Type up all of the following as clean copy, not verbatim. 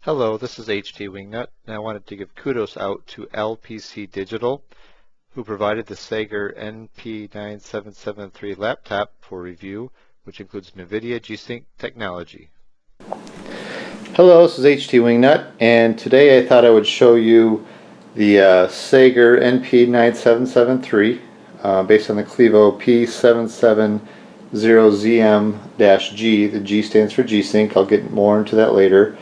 Hello, this is HT Wingnut, and I wanted to give kudos out to LPC-Digital, who provided the Sager NP9773 laptop for review, which includes Nvidia G-Sync technology. Hello, this is HT Wingnut, and today I thought I would show you the Sager NP9773 based on the Clevo P770ZM-G. The G stands for G-Sync. I'll get more into that later.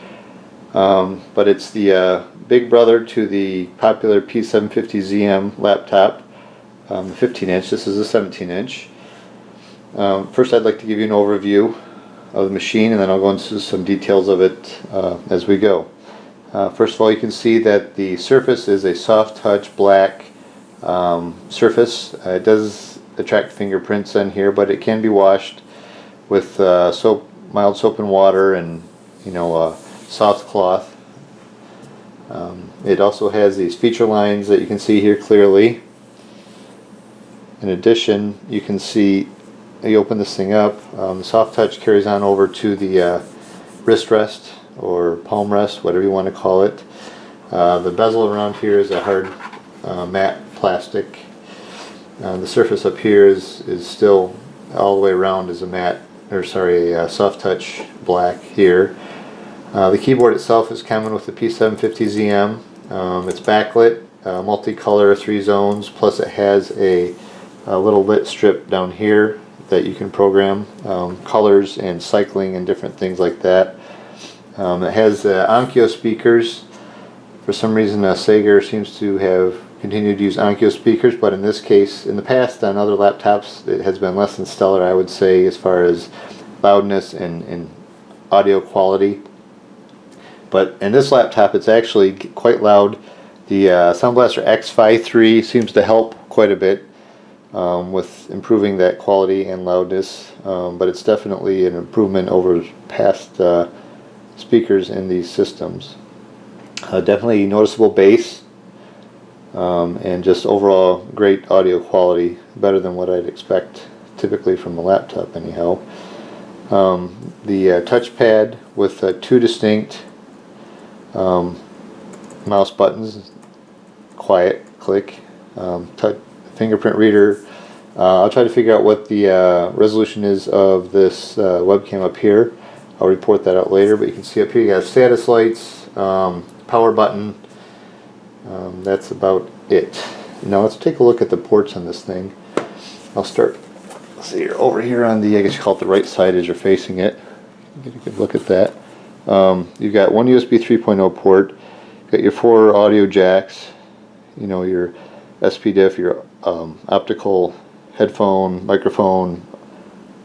But it's the big brother to the popular P750ZM laptop, the 15-inch. This is a 17-inch. First I'd like to give you an overview of the machine, and then I'll go into some details of it as we go. First of all, you can see that the surface is a soft touch black surface. It does attract fingerprints in here, but it can be washed with mild soap and water, and soft cloth. It also has these feature lines that you can see here clearly. In addition, you can see, you open this thing up, the soft touch carries on over to the wrist rest or palm rest, whatever you want to call it. The bezel around here is a hard matte plastic. The surface up here is still all the way around is a soft touch black here. The keyboard itself is common with the P750ZM. It's backlit, multicolor, 3 zones, plus it has a little lit strip down here that you can program colors and cycling and different things like that. It has Onkyo speakers. For some reason Sager seems to have continued to use Onkyo speakers, but in this case, in the past on other laptops, it has been less than stellar, I would say, as far as loudness and audio quality. But in this laptop, it's actually quite loud. The Sound Blaster X-Fi 3 seems to help quite a bit with improving that quality and loudness, but it's definitely an improvement over past speakers in these systems. Definitely noticeable bass, and just overall great audio quality, better than what I'd expect typically from a laptop anyhow. The touchpad with 2 distinct mouse buttons, quiet, click, touch, fingerprint reader. I'll try to figure out what the resolution is of this webcam up here. I'll report that out later, but you can see up here you got status lights, power button. That's about it. Now let's take a look at the ports on this thing. I'll start, let's see here, over here on the, I guess you call it the right side as you're facing it. Get a good look at that. You've got one USB 3.0 port, got your 4 audio jacks, your SPDIF, your optical headphone, microphone,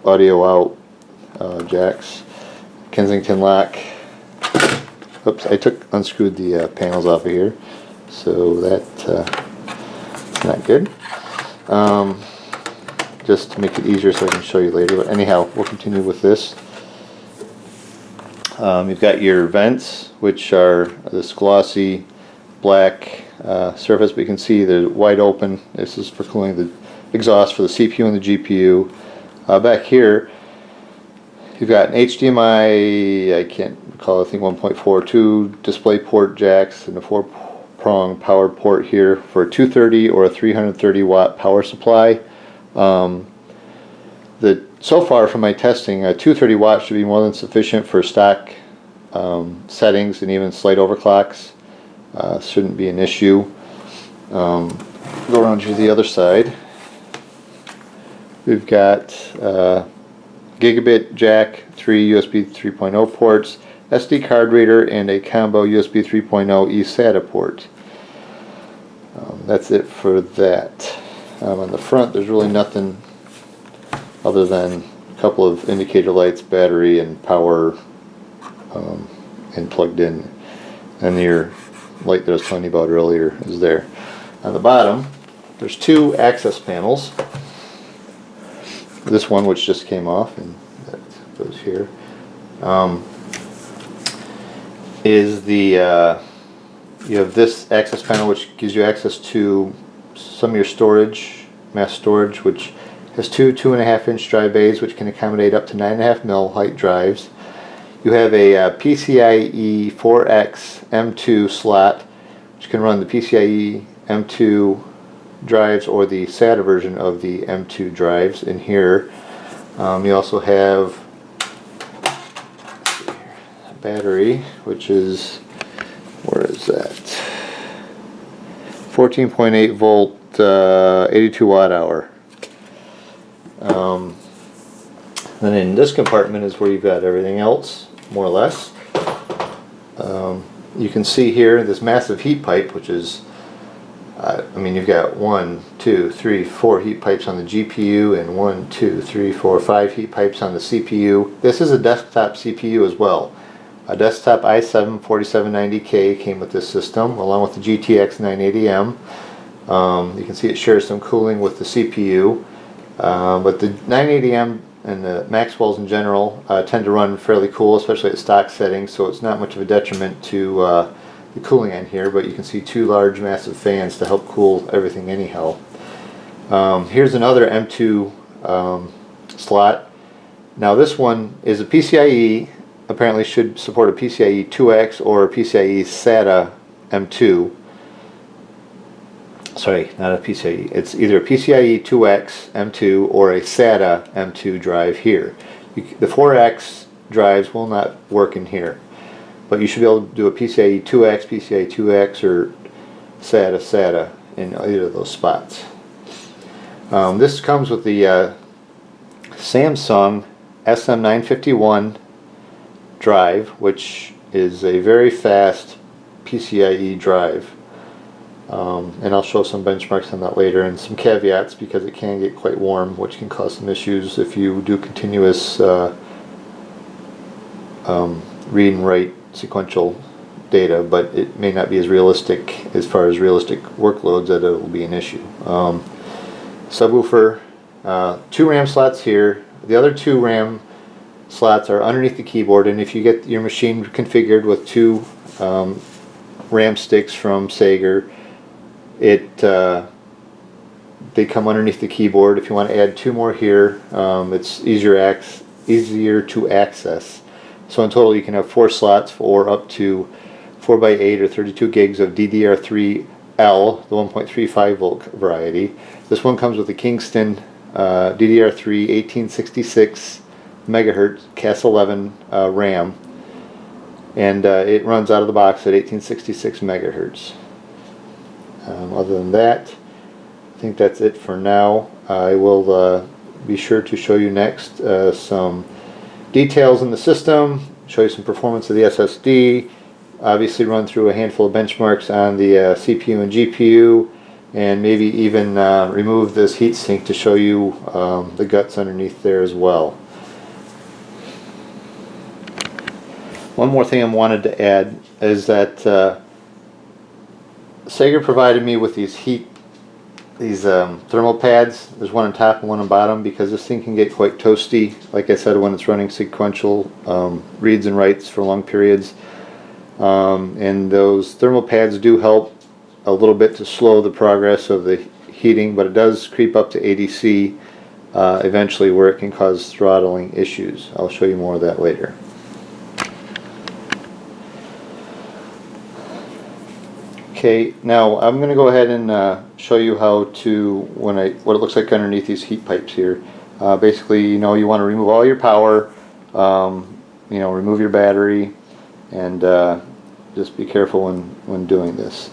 audio out jacks, Kingston lock. Oops, I unscrewed the panels off of here, so that's not good. Just to make it easier so I can show you later, but anyhow, we'll continue with this. You've got your vents, which are this glossy black surface, but you can see they're wide open. This is for cooling the exhaust for the CPU and the GPU. Back here, you've got an HDMI, I can't recall, I think 1.42 display port jacks, and a 4-prong power port here for a 230 or a 330 watt power supply. So far from my testing, 230 watts should be more than sufficient for stock settings and even slight overclocks. Shouldn't be an issue. Go around to the other side. We've got gigabit jack, 3 USB 3.0 ports, SD card reader, and a combo USB 3.0 eSATA port. That's it for that. On the front, there's really nothing other than a couple of indicator lights, battery, and power, and plugged in. And your light that I was telling you about earlier is there. On the bottom, there's 2 access panels. This one, which just came off, and that goes here, is the you have this access panel, which gives you access to some of your storage, mass storage, which has 2 2.5-inch drive bays, which can accommodate up to 9.5mm height drives. You have a PCIe 4X M2 slot, which can run the PCIe M2 drives or the SATA version of the M2 drives in here. You also have a battery, which is, where is that? 14.8 volt, 82 watt hour. Then in this compartment is where you've got everything else, more or less. You can see here this massive heat pipe, which is, I mean, you've got 1, 2, 3, 4 heat pipes on the GPU, and 1, 2, 3, 4, 5 heat pipes on the CPU. This is a desktop CPU as well. A desktop i7-4790K came with this system, along with the GTX 980M. You can see it shares some cooling with the CPU, but the 980M and the Maxwells in general tend to run fairly cool, especially at stock settings, so it's not much of a detriment to the cooling on here, but you can see two large massive fans to help cool everything anyhow. Here's another M2 slot. Now this one is a PCIe, apparently should support a PCIe 2X or a PCIe SATA M2. Sorry, not a PCIe. It's either a PCIe 2X M2 or a SATA M2 drive here. The 4X drives will not work in here, but you should be able to do a PCIe 2X, PCIe 2X, or SATA in either of those spots. This comes with the Samsung SM951 drive, which is a very fast PCIe drive. And I'll show some benchmarks on that later and some caveats, because it can get quite warm, which can cause some issues if you do continuous read and write sequential data, but it may not be as realistic as far as realistic workloads that it will be an issue. Subwoofer, 2 RAM slots here. The other 2 RAM slots are underneath the keyboard, and if you get your machine configured with 2 RAM sticks from Sager, they come underneath the keyboard. If you want to add 2 more here, it's easier to access. So in total you can have 4 slots for up to 4x8 or 32 gigs of DDR3L, the 1.35 volt variety. This one comes with a Kingston DDR3 1866 megahertz Cas11 RAM, and it runs out of the box at 1866 megahertz. Other than that, I think that's it for now. I will be sure to show you next some details in the system, show you some performance of the SSD, obviously run through a handful of benchmarks on the CPU and GPU, and maybe even remove this heatsink to show you the guts underneath there as well. One more thing I wanted to add is that Sager provided me with these thermal pads. There's one on top and one on bottom, because this thing can get quite toasty, like I said, when it's running sequential reads and writes for long periods. And those thermal pads do help a little bit to slow the progress of the heating, but it does creep up to ADC eventually, where it can cause throttling issues. I'll show you more of that later. Okay, now I'm going to go ahead and show you how to, what it looks like underneath these heat pipes here. Basically, you want to remove all your power, remove your battery, and just be careful when doing this.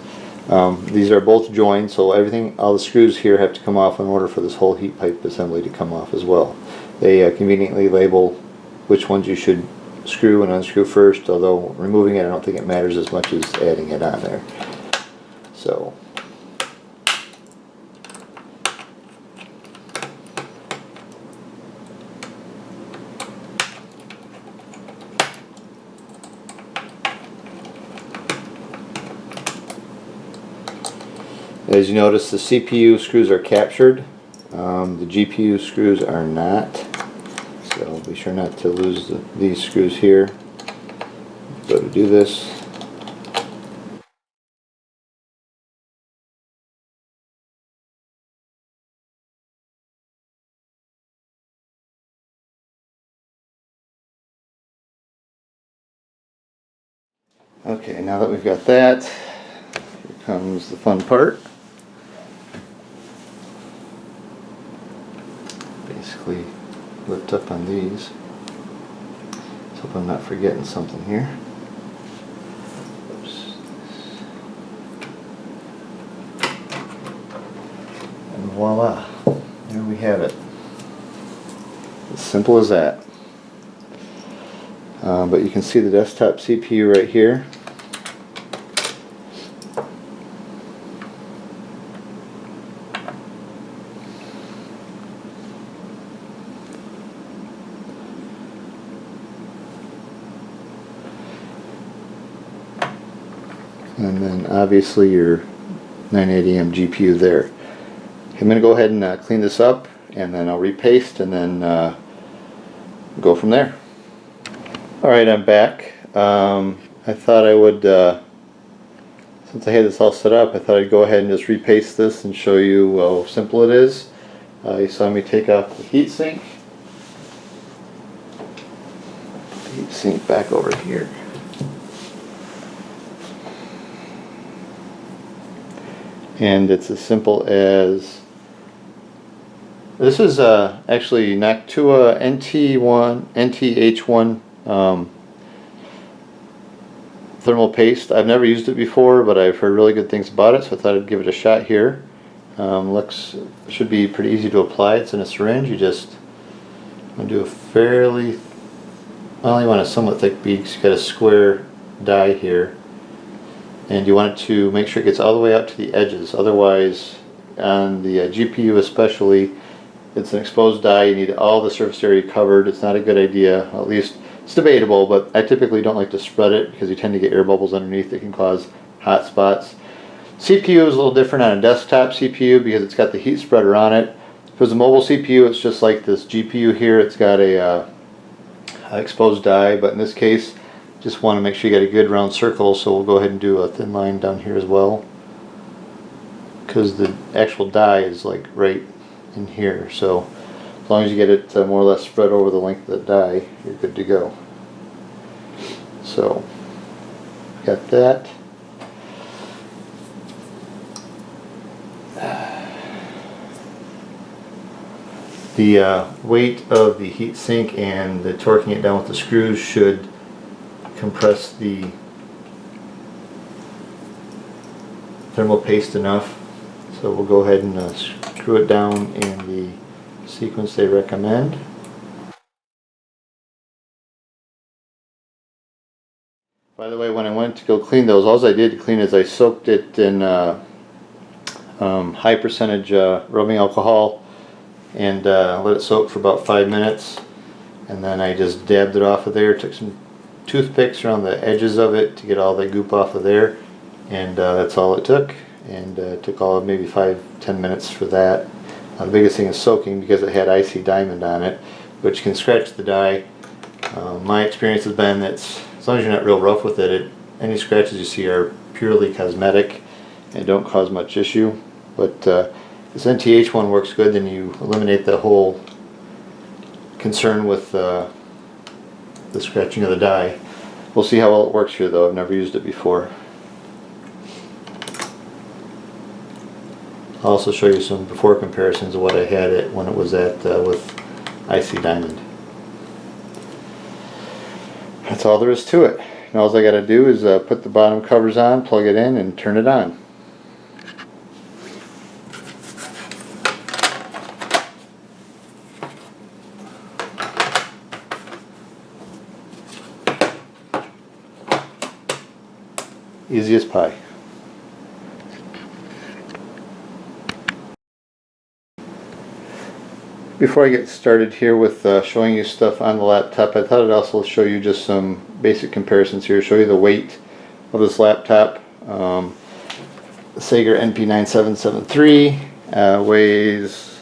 These are both joined, so all the screws here have to come off in order for this whole heat pipe assembly to come off as well. They conveniently label which ones you should screw and unscrew first, although removing it, I don't think it matters as much as adding it on there. So, as you notice, the CPU screws are captured, the GPU screws are not, so be sure not to lose these screws here. Go to do this. Okay, now that we've got that, here comes the fun part. Basically lift up on these. Let's hope I'm not forgetting something here. Oops. And voila, there we have it. As simple as that. But you can see the desktop CPU right here. And then obviously your 980M GPU there. I'm going to go ahead and clean this up, and then I'll repaste, and then go from there. Alright, I'm back. I thought I would, since I had this all set up, I thought I'd go ahead and just repaste this and show you how simple it is. You saw me take off the heatsink. Put the heatsink back over here. And it's as simple as, this is actually Noctua NTH1 thermal paste. I've never used it before, but I've heard really good things about it, so I thought I'd give it a shot here. Should be pretty easy to apply. It's in a syringe. You just want to do a fairly, well, you want a somewhat thick bead because you've got a square die here. And you want it to make sure it gets all the way out to the edges. Otherwise, on the GPU especially, it's an exposed die. You need all the surface area covered. It's not a good idea. At least it's debatable, but I typically don't like to spread it because you tend to get air bubbles underneath that can cause hot spots. CPU is a little different on a desktop CPU because it's got the heat spreader on it. If it was a mobile CPU, it's just like this GPU here. It's got a exposed die, but in this case, just want to make sure you get a good round circle, so we'll go ahead and do a thin line down here as well, because the actual die is like right in here. So as long as you get it more or less spread over the length of the die, you're good to go. So got that. The weight of the heatsink and the torquing it down with the screws should compress the thermal paste enough, so we'll go ahead and screw it down in the sequence they recommend. By the way, when I went to go clean those, all I did to clean is I soaked it in high percentage rubbing alcohol and let it soak for about 5 minutes, and then I just dabbed it off of there, took some toothpicks around the edges of it to get all that goop off of there, and that's all it took, and it took all of maybe 5-10 minutes for that. The biggest thing is soaking, because it had IC diamond on it, which can scratch the die. My experience has been that as long as you're not real rough with it, any scratches you see are purely cosmetic and don't cause much issue. But this NTH one works good, then you eliminate the whole concern with the scratching of the die. We'll see how well it works here though. I've never used it before. I'll also show you some before comparisons of what I had it when it was at with IC Diamond. That's all there is to it. And all I got to do is put the bottom covers on, plug it in, and turn it on. Easy as pie. Before I get started here with showing you stuff on the laptop, I thought I'd also show you just some basic comparisons here, show you the weight of this laptop. The Sager NP9773 weighs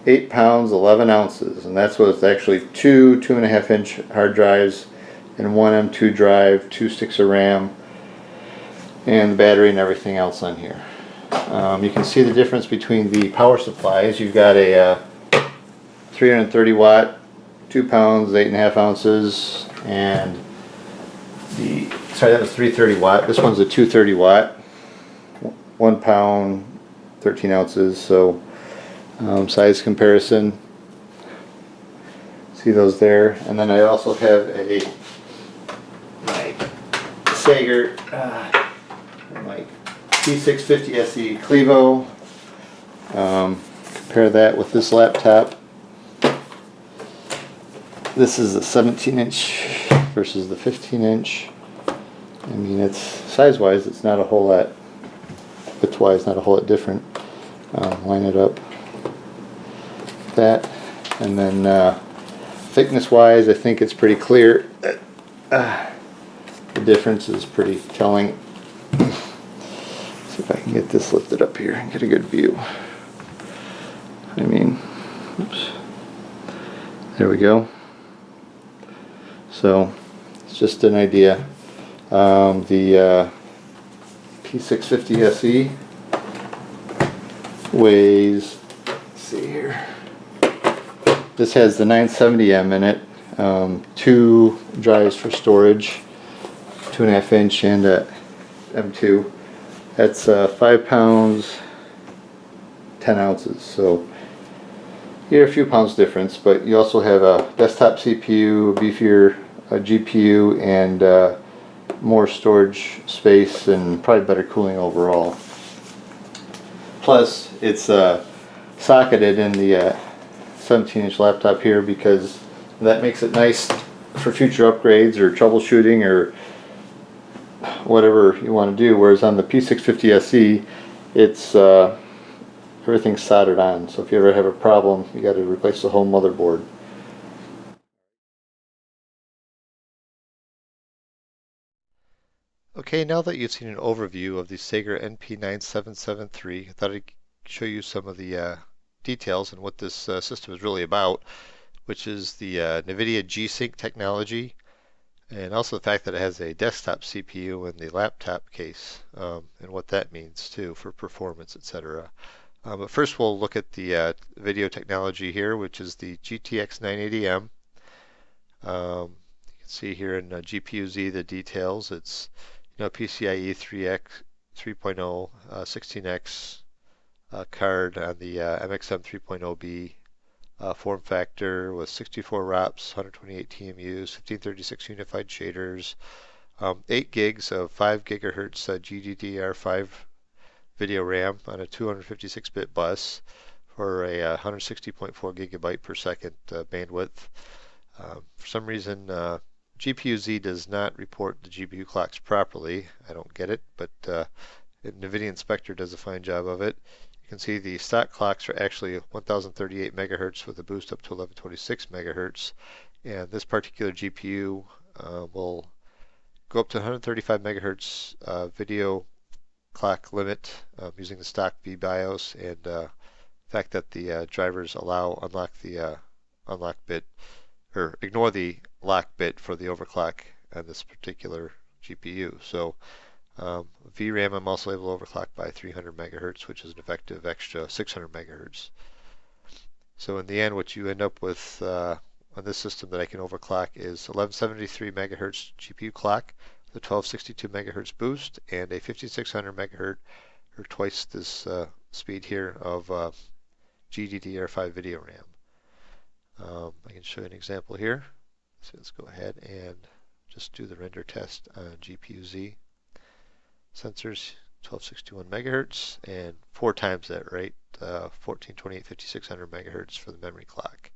8 pounds 11 ounces, and that's with actually two 2.5 inch hard drives and one M2 drive, 2 sticks of RAM, and the battery and everything else on here. You can see the difference between the power supplies. You've got a 330 watt, 2 pounds 8.5 ounces, and Sorry, that was 330 watt. This one's a 230 watt, 1 pound, 13 ounces. So size comparison. See those there, and then I also have my Sager my P650 Clevo. Compare that with this laptop. This is a 17-inch versus the 15-inch. I mean, it's size-wise, it's not a whole lot. Width-wise, not a whole lot different. Line it up. That, and then thickness-wise, I think it's pretty clear. The difference is pretty telling. See if I can get this lifted up here and get a good view. I mean, oops. There we go. So it's just an idea. The P650 SE weighs, let's see here. This has the 970M in it. 2 drives for storage, 2.5 inch and a M2. That's 5 pounds, 10 ounces. So here a few pounds difference, but you also have a desktop CPU, a beefier GPU, and more storage space and probably better cooling overall. Plus, it's socketed in the 17-inch laptop here because that makes it nice for future upgrades or troubleshooting or whatever you want to do. Whereas on the P650 SE, it's everything's soldered on. So if you ever have a problem, you got to replace the whole motherboard. Okay, now that you've seen an overview of the Sager NP9773, I thought I'd show you some of the details and what this system is really about, which is the Nvidia G-Sync technology, and also the fact that it has a desktop CPU in the laptop case, and what that means too for performance, etc. But first we'll look at the video technology here, which is the GTX 980M. You can see here in GPU-Z the details. It's PCIe 3.0 16X card on the MXM 3.0B form factor with 64 ROPs, 128 TMUs, 1536 unified shaders, 8 gigs of 5 gigahertz GDDR5 video RAM on a 256-bit bus for a 160.4 gigabyte per second bandwidth. For some reason, GPU-Z does not report the GPU clocks properly. I don't get it, but Nvidia Inspector does a fine job of it. You can see the stock clocks are actually 1038 megahertz with a boost up to 1126 megahertz, and this particular GPU will go up to 135 megahertz video clock limit using the stock BIOS, and the fact that the drivers unlock the unlock bit, or ignore the lock bit for the overclock on this particular GPU. So VRAM I'm also able to overclock by 300 megahertz, which is an effective extra 600 megahertz. So in the end, what you end up with on this system that I can overclock is 1173 megahertz GPU clock, the 1262 megahertz boost, and a 5600 megahertz, or twice this speed here, of GDDR5 video RAM. I can show you an example here. So let's go ahead and just do the render test on GPU-Z. Sensors 1261 megahertz and 4 times that rate, 1428 5600 megahertz for the memory clock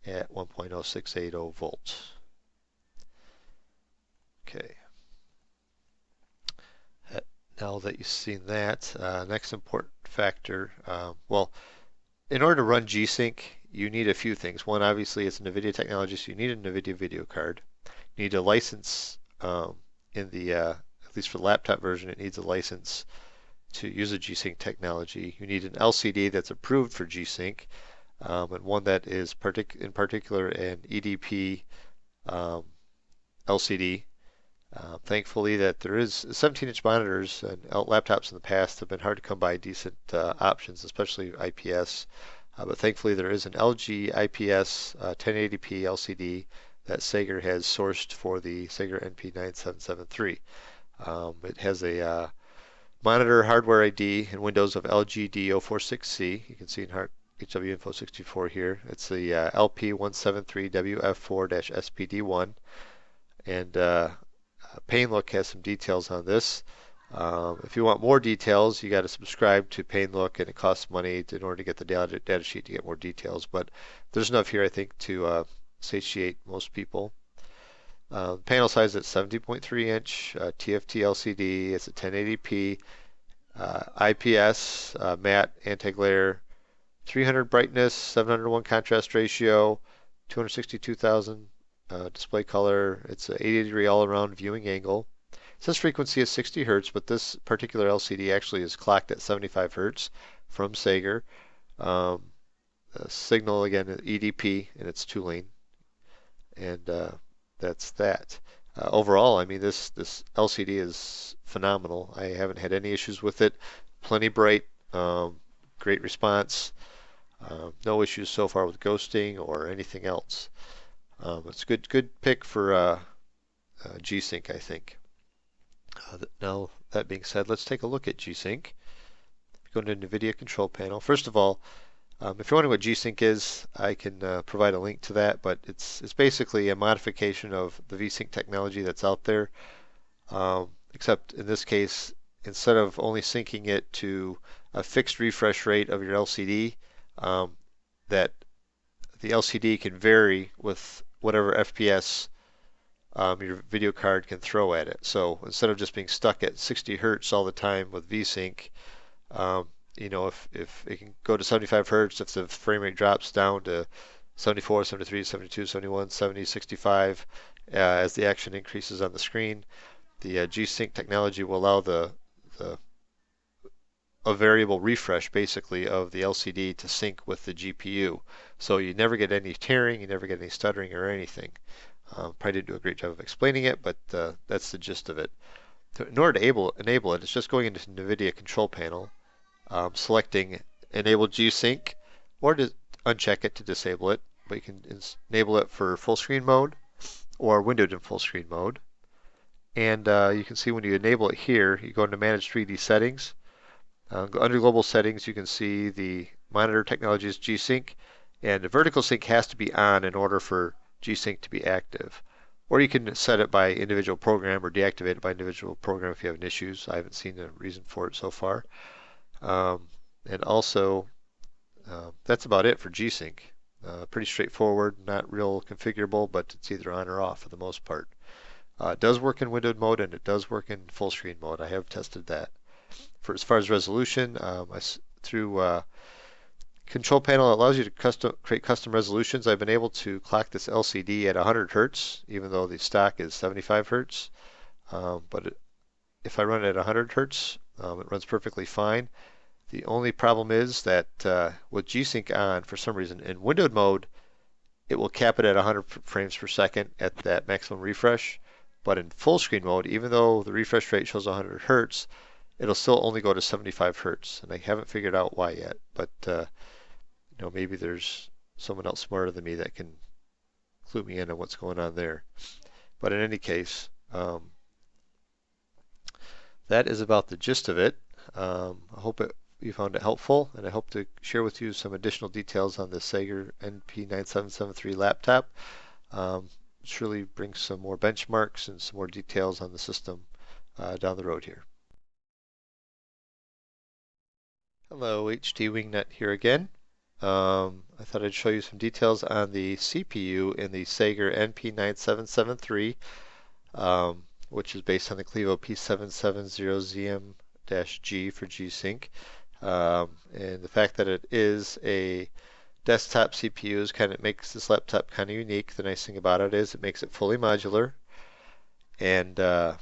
at 1.0680 volts. Okay. Now that you've seen that, next important factor, well, in order to run G-Sync, you need a few things. One, obviously, it's an NVIDIA technology, so you need a NVIDIA video card. You need a license in the, at least for the laptop version, it needs a license to use a G-Sync technology. You need an LCD that's approved for G-Sync, and one that is in particular an EDP LCD. Thankfully, that there is 17-inch monitors, and laptops in the past have been hard to come by decent options, especially IPS. But thankfully, there is an LG IPS 1080p LCD that Sager has sourced for the Sager NP9773. It has a monitor hardware ID in Windows of LGD046C. You can see in HWinfo64 here. It's the LP173WF4-SPD1. And Painlook has some details on this. If you want more details, you got to subscribe to Painlook, and it costs money in order to get the data sheet to get more details. But there's enough here, I think, to satiate most people. Panel size at 70.3 inch, TFT LCD. It's at 1080p, IPS, matte, anti-glare, 300 brightness, 701 contrast ratio, 262,000 display color. It's an 80-degree all-around viewing angle. It says frequency is 60 hertz, but this particular LCD actually is clocked at 75 hertz from Sager. Signal again EDP, and it's 2-lane, and that's that. Overall, I mean, this LCD is phenomenal. I haven't had any issues with it. Plenty bright, great response. No issues so far with ghosting or anything else. It's a good pick for G-Sync, I think. Now, that being said, let's take a look at G-Sync. Go into Nvidia control panel. First of all, if you're wondering what G-Sync is, I can provide a link to that, but it's basically a modification of the V-Sync technology that's out there, except in this case, instead of only syncing it to a fixed refresh rate of your LCD, that the LCD can vary with whatever FPS your video card can throw at it. So instead of just being stuck at 60 hertz all the time with V-Sync, you know, if it can go to 75 hertz, if the frame rate drops down to 74, 73, 72, 71, 70, 65, as the action increases on the screen, the G-Sync technology will allow a variable refresh basically of the LCD to sync with the GPU. So you never get any tearing, you never get any stuttering or anything. Probably didn't do a great job of explaining it, but that's the gist of it. In order to enable it, it's just going into Nvidia control panel, selecting Enable G-Sync, or to uncheck it to disable it. But you can enable it for full screen mode or windowed in full screen mode. And you can see when you enable it here, you go into Manage 3D Settings. Under Global Settings, you can see the monitor technologies G-Sync, and the vertical sync has to be on in order for G-Sync to be active. Or you can set it by individual program or deactivate it by individual program if you have any issues. I haven't seen a reason for it so far. And also, that's about it for G-Sync. Pretty straightforward, not real configurable, but it's either on or off for the most part. It does work in windowed mode, and it does work in full screen mode. I have tested that. For as far as resolution, through control panel, it allows you to create custom resolutions. I've been able to clock this LCD at 100 hertz, even though the stock is 75 hertz. But if I run it at 100 hertz, it runs perfectly fine. The only problem is that with G-Sync on, for some reason, in windowed mode, it will cap it at 100 frames per second at that maximum refresh. But in full screen mode, even though the refresh rate shows 100 hertz, it'll still only go to 75 hertz. And I haven't figured out why yet. But you know, maybe there's someone else smarter than me that can clue me in on what's going on there. But in any case, that is about the gist of it. I hope you found it helpful, and I hope to share with you some additional details on the Sager NP9773 laptop. Surely bring some more benchmarks and some more details on the system down the road here. Hello, HT Wingnut here again. I thought I'd show you some details on the CPU in the Sager NP9773, which is based on the Clevo P770ZM-G for G-Sync. And the fact that it is a desktop CPU makes this laptop kind of unique. The nice thing about it is it makes it fully modular, and you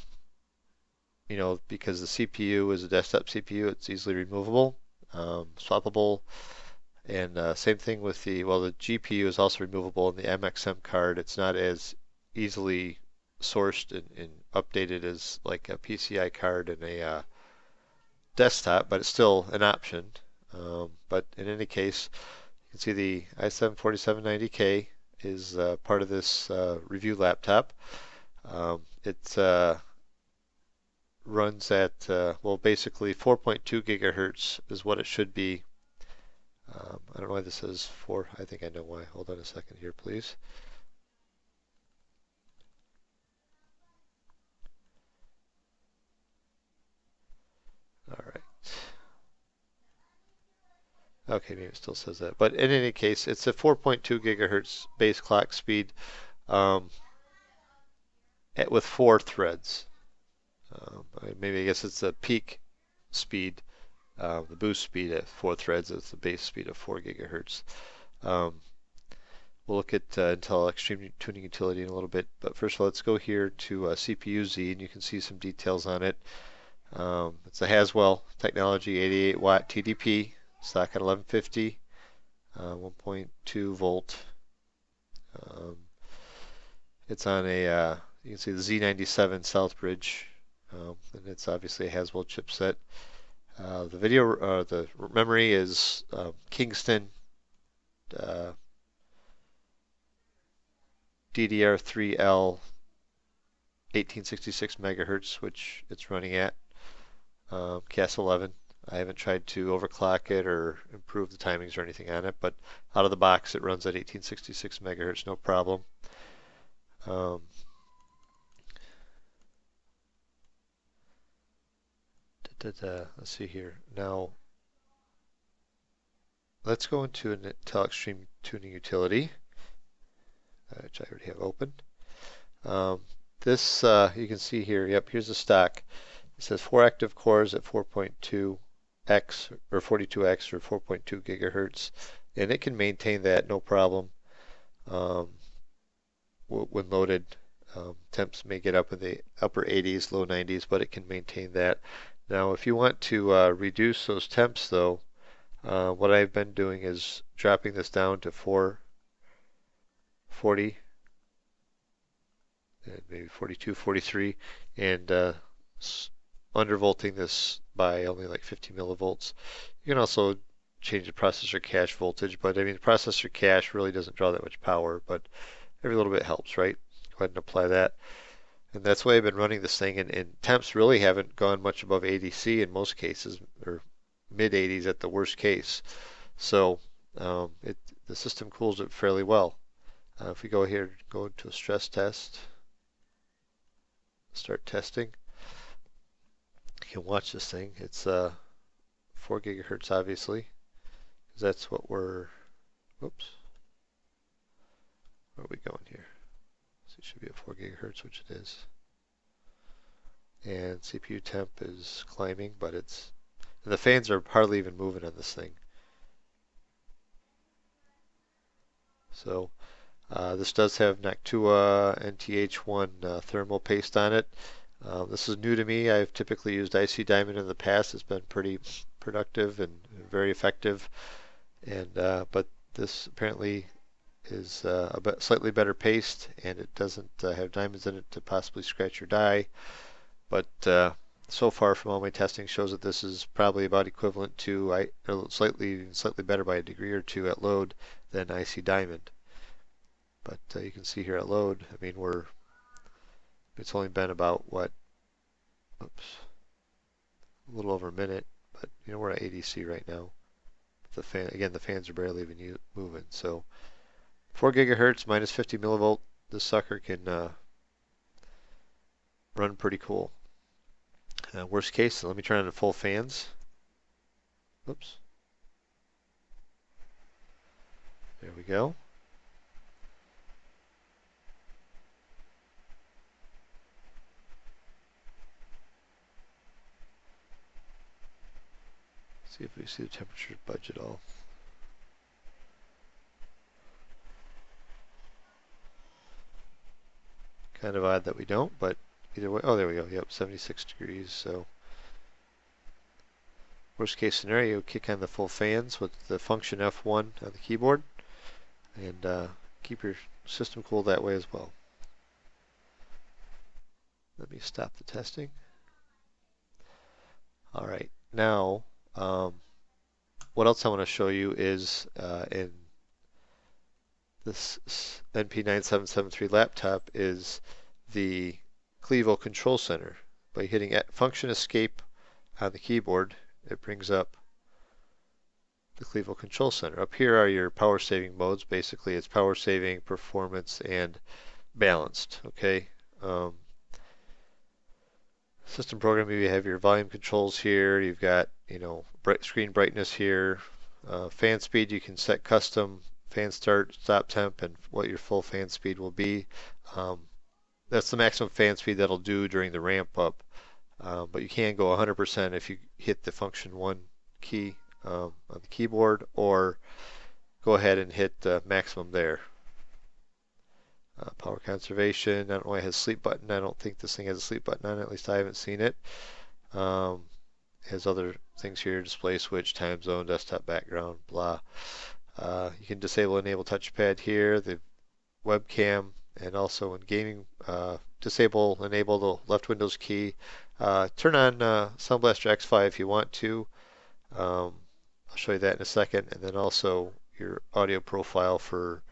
know, because the CPU is a desktop CPU, it's easily removable, swappable, and same thing with the GPU is also removable in the MXM card. It's not as easily sourced and updated as like a PCIe card and a desktop, but it's still an option. But in any case, you can see the i7-4790K is part of this review laptop. It runs at, well, basically 4.2 gigahertz is what it should be. I don't know why this says 4. I think I know why. Hold on a second here, please. All right. Okay, maybe it still says that. But in any case, it's a 4.2 gigahertz base clock speed with 4 threads. Maybe I guess it's the peak speed. The boost speed at 4 threads is the base speed of 4 gigahertz. We'll look at Intel Extreme Tuning Utility in a little bit, but first of all, let's go here to CPU-Z, and you can see some details on it. It's a Haswell technology 88 watt TDP, stock at 1150, 1.2 volt. It's on a, you can see the Z97 Southbridge, and it's obviously a Haswell chipset. The memory is Kingston DDR3L 1866 megahertz, which it's running at. CAS 11. I haven't tried to overclock it or improve the timings or anything on it, but out of the box it runs at 1866 megahertz, no problem. Let's see here. Now, let's go into an Intel Extreme Tuning Utility, which I already have open. This, you can see here, yep, here's the stock. It says 4 active cores at 4.2x or 42x or 4.2 gigahertz, and it can maintain that no problem when loaded. Temps may get up in the upper 80s, low 90s, but it can maintain that. Now, if you want to reduce those temps, though, what I've been doing is dropping this down to 440, and maybe 42, 43, and undervolting this by only like 50 millivolts. You can also change the processor cache voltage, but I mean, the processor cache really doesn't draw that much power, but every little bit helps, right? Go ahead and apply that. And that's why I've been running this thing, and temps really haven't gone much above 80C in most cases, or mid 80s at the worst case. So the system cools it fairly well. If we go here, go into a stress test, start testing, you can watch this thing. It's 4 gigahertz, obviously, because that's what we're, whoops, where are we going here? So it should be at 4 gigahertz, which it is. And CPU temp is climbing, but it's, the fans are hardly even moving on this thing. So this does have Noctua NTH1 thermal paste on it. This is new to me. I've typically used IC Diamond in the past. It's been pretty productive and very effective. And but this apparently is a slightly better paste, and it doesn't have diamonds in it to possibly scratch your die. But so far from all my testing shows that this is probably about equivalent to, slightly better by a degree or two at load than IC Diamond. But you can see here at load, I mean, it's only been about what, oops, a little over a minute, but you know, we're at 80C right now. The fans are barely even moving. So 4 gigahertz minus 50 millivolt, this sucker can run pretty cool. Worst case, let me turn on the full fans. Oops. There we go. See if we see the temperature budge at all. Kind of odd that we don't, but either way, oh, there we go. Yep, 76 degrees. So worst case scenario, kick on the full fans with the function F1 on the keyboard, and keep your system cool that way as well. Let me stop the testing. All right, now what else I want to show you is This NP9773 laptop is the Clevo Control Center. By hitting Function Escape on the keyboard, it brings up the Clevo Control Center. Up here are your power saving modes. Basically, it's power saving, performance, and balanced. Okay. System programming, you have your volume controls here. You've got, screen brightness here. Fan speed, you can set custom fan start, stop temp, and what your full fan speed will be. That's the maximum fan speed that'll do during the ramp up. But you can go 100% if you hit the function 1 key on the keyboard, or go ahead and hit maximum there. Power conservation, I don't know why it has sleep button. I don't think this thing has a sleep button on it, at least I haven't seen it. It has other things here, display switch, time zone, desktop background, blah. You can disable and enable touchpad here, the webcam, and also in gaming, disable, enable the left Windows key. Turn on Sound Blaster X5 if you want to. I'll show you that in a second. And then also your audio profile for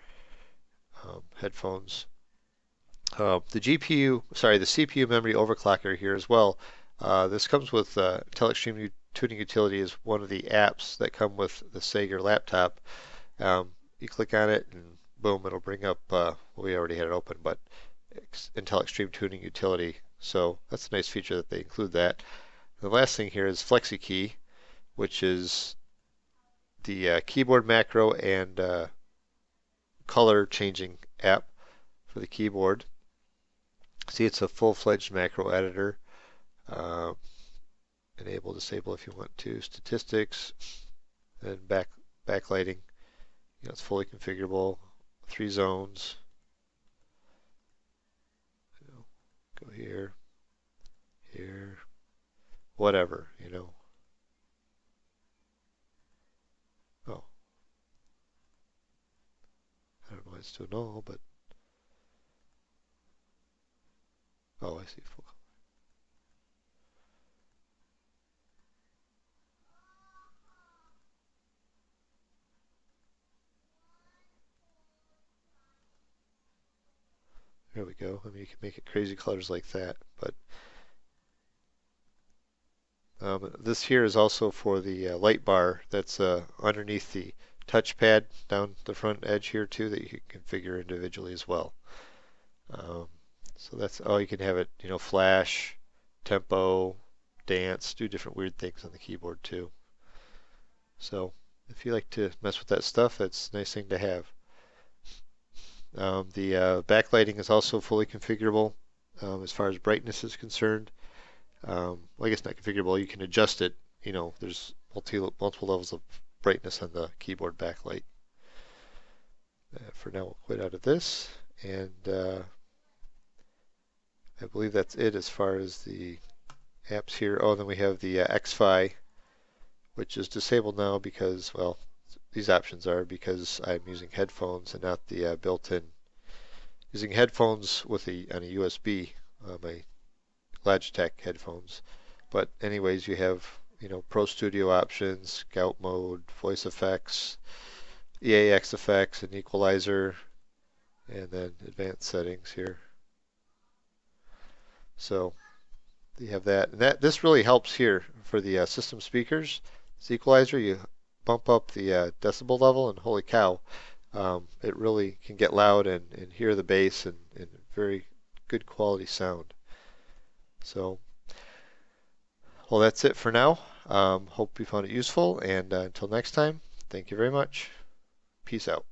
headphones. The CPU memory overclocker here as well. This comes with Telextreme Tuning Utility is one of the apps that come with the Sager laptop. You click on it and boom, it'll bring up, we already had it open, but Intel Extreme Tuning Utility. So that's a nice feature that they include that. The last thing here is FlexiKey, which is the keyboard macro and color changing app for the keyboard. See, it's a full-fledged macro editor. Enable, disable if you want to. Statistics and backlighting. It's fully configurable. 3 zones. Go here, here, whatever, Oh, I don't know why it's doing all, but oh, I see full color. There we go. I mean, you can make it crazy colors like that, but this here is also for the light bar that's underneath the touchpad down the front edge here too, that you can configure individually as well. So that's, you can have it, flash, tempo, dance, do different weird things on the keyboard too. So if you like to mess with that stuff, that's a nice thing to have. The backlighting is also fully configurable as far as brightness is concerned. Well, I guess not configurable, you can adjust it. There's multiple levels of brightness on the keyboard backlight. For now, we'll quit out of this, and I believe that's it as far as the apps here. Oh, then we have the X-Fi, which is disabled now because, well, these options are because I'm using headphones and not the built-in. Using headphones with on a USB, my Logitech headphones. But anyways, you have Pro Studio options, Scout mode, voice effects, EAX effects, and equalizer, and then advanced settings here. So you have that. And this really helps here for the system speakers. This equalizer, you bump up the decibel level, and holy cow, it really can get loud and hear the bass and very good quality sound. So, well, that's it for now. Hope you found it useful, and until next time, thank you very much. Peace out.